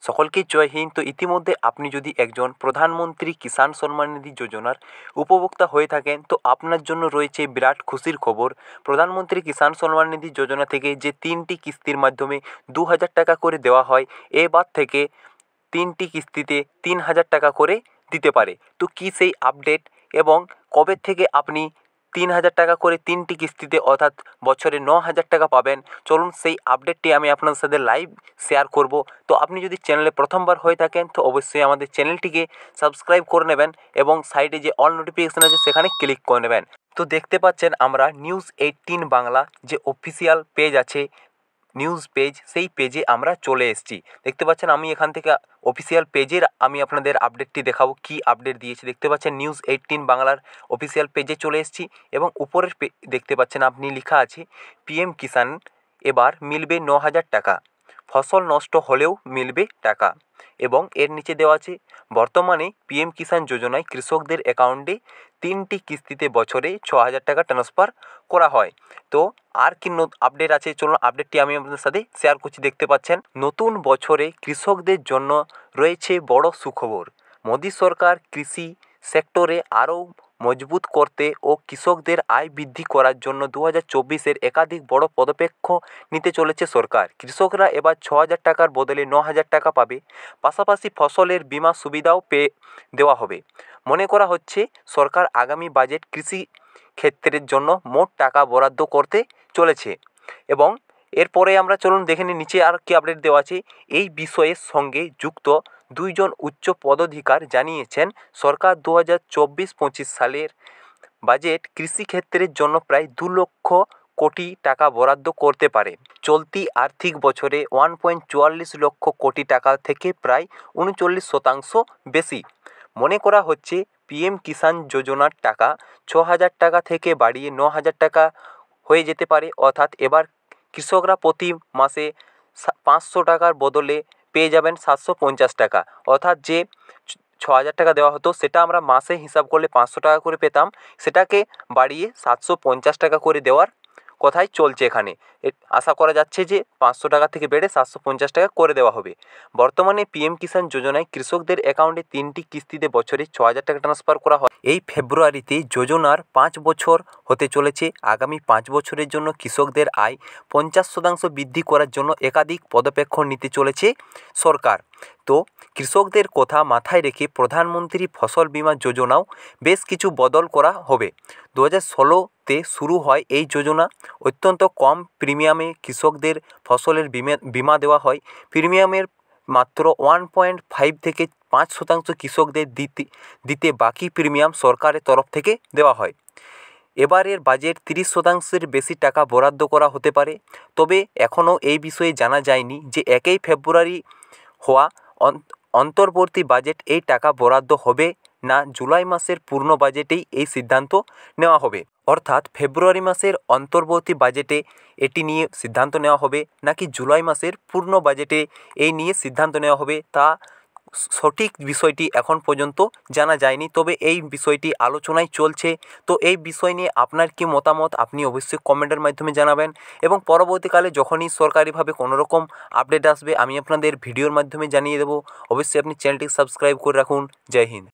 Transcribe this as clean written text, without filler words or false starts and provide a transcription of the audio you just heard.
সকলকে জয় হিন্দ। তো ইতিমধ্যে আপনি যদি একজন প্রধানমন্ত্রী কিষাণ সম্মান নিধি যোজনার উপভোক্তা হয়ে থাকেন, তো আপনার জন্য রয়েছে বিরাট খুশির খবর। প্রধানমন্ত্রী কিষাণ সম্মান নিধি যোজনা থেকে যে 3টি কিস্তির মাধ্যমে 2,000 টাকা করে দেওয়া হয়, এবার থেকে 3টি কিস্তিতে 3,000 টাকা করে দিতে পারে। তো কী সেই আপডেট এবং কবে থেকে আপনি 3,000 টাকা করে 3টি কিস্তিতে অর্থাৎ বছরে 9,000 টাকা পাবেন, চলুন সেই আপডেটটি আমি আপনাদের সাথে লাইভ শেয়ার করব। তো আপনি যদি চ্যানেলে প্রথমবার হয়ে থাকেন তো অবশ্যই আমাদের চ্যানেলটিকে সাবস্ক্রাইব করে নেবেন এবং সাইডে যে অল নোটিফিকেশান আছে সেখানে ক্লিক করে নেবেন। তো দেখতে পাচ্ছেন আমরা নিউজ 18 বাংলা যে অফিসিয়াল পেজ আছে, নিউজ পেজ, সেই পেজে আমরা চলে এসেছি। দেখতে পাচ্ছেন আমি এখান থেকে অফিসিয়াল পেজের আমি আপনাদের আপডেটটি দেখাবো, কি আপডেট দিয়েছি। দেখতে পাচ্ছেন নিউজ 18 বাংলার অফিসিয়াল পেজে চলে এসেছি এবং উপরের দেখতে পাচ্ছেন আপনি লেখা আছে পিএম কিষাণ এবার মিলবে 9,000 টাকা, ফসল নষ্ট হলেও মিলবে টাকা। এবং এর নিচে দেওয়া আছে বর্তমানে পিএম কিষাণ যোজনায় কৃষকদের অ্যাকাউন্টে 3টি কিস্তিতে বছরে 6,000 টাকা ট্রান্সফার করা হয়। তো আর কি আপডেট আছে, চলুন আপডেটটি আমি আপনাদের সাথে শেয়ার করছি। দেখতে পাচ্ছেন নতুন বছরে কৃষকদের জন্য রয়েছে বড় সুখবর। মোদী সরকার কৃষি সেক্টরে আরও মজবুত করতে ও কৃষকদের আয় বৃদ্ধি করার জন্য 2024-এর একাধিক বড় পদক্ষেপ নিতে চলেছে সরকার। কৃষকরা এবার 6,000 টাকার বদলে 9,000 টাকা পাবে। পাশাপাশি ফসলের বীমা সুবিধাও দেওয়া হবে। মনে করা হচ্ছে সরকার আগামী বাজেট কৃষি ক্ষেত্রের জন্য মোট টাকা বরাদ্দ করতে চলেছে। এবং এরপরে আমরা চলুন দেখে নিই নিচে আর কি আপডেট দেওয়া আছে। এই বিষয়ের সঙ্গে যুক্ত 2 জন উচ্চ পদাধিকার জানিয়েছেন সরকার 2024-25 সালের বাজেট কৃষিক্ষেত্রের জন্য প্রায় 2 লক্ষ কোটি টাকা বরাদ্দ করতে পারে। চলতি আর্থিক বছরে 1.44 লক্ষ কোটি টাকা থেকে প্রায় 39% বেশি। মনে করা হচ্ছে পিএম কিষাণ যোজনার টাকা 6,000 টাকা থেকে বাড়িয়ে 9,000 টাকা হয়ে যেতে পারে। অর্থাৎ এবার কৃষকরা প্রতি মাসে 500 টাকার বদলে পেয়ে যাবেন 750 টাকা। অর্থাৎ যে 6,000 টাকা দেওয়া হতো সেটা আমরা মাসে হিসাব করলে 500 টাকা করে পেতাম, সেটাকে বাড়িয়ে 750 টাকা করে দেওয়ার কথাই চলছে এখানে। আশা করা যাচ্ছে যে 500 টাকা থেকে বেড়ে 750 টাকা করে দেওয়া হবে। বর্তমানে পিএম কিষাণ যোজনায় কৃষকদের অ্যাকাউন্টে 3টি কিস্তিতে বছরে 6,000 টাকা ট্রান্সফার করা হয়। এই ফেব্রুয়ারিতে যোজনার 5 বছর হতে চলেছে। আগামী 5 বছরের জন্য কৃষকদের আয় 50% বৃদ্ধি করার জন্য একাধিক পদক্ষেপ নিতে চলেছে সরকার। তো কৃষকদের কথা মাথায় রেখে প্রধানমন্ত্রী ফসল বীমা যোজনাও বেশ কিছু বদল করা হবে। 2016-তে শুরু হয় এই যোজনা। অত্যন্ত কম প্রিমিয়ামে কৃষকদের ফসলের বীমা দেওয়া হয়। প্রিমিয়ামের মাত্র 1.5 থেকে 5% কৃষকদের দিতে বাকি প্রিমিয়াম সরকারের তরফ থেকে দেওয়া হয়। এবারের বাজেট 30%-এর বেশি টাকা বরাদ্দ করা হতে পারে। তবে এখনও এই বিষয়ে জানা যায়নি যে 1 ফেব্রুয়ারি হওয়া অন্তর্বর্তী বাজেট এই টাকা বরাদ্দ হবে না জুলাই মাসের পূর্ণ বাজেটেই এই সিদ্ধান্ত নেওয়া হবে। অর্থাৎ ফেব্রুয়ারি মাসের অন্তর্বর্তী বাজেটে এটি নিয়ে সিদ্ধান্ত নেওয়া হবে নাকি জুলাই মাসের পূর্ণ বাজেটে এই নিয়ে সিদ্ধান্ত নেওয়া হবে, তা সঠিক বিষয়টি এখন পর্যন্ত জানা যায়নি। তবে এই বিষয়টি আলোচনায় চলছে। তো এই বিষয় নিয়ে আপনার কি মতামত আপনি অবশ্যই কমেন্টের মাধ্যমে জানাবেন এবং পরবর্তীকালে যখনই সরকারিভাবে কোনো রকম আপডেট আসবে আমি আপনাদের ভিডিওর মাধ্যমে জানিয়ে দেবো। অবশ্যই আপনি চ্যানেলটি সাবস্ক্রাইব করে রাখুন। জয় হিন্দ।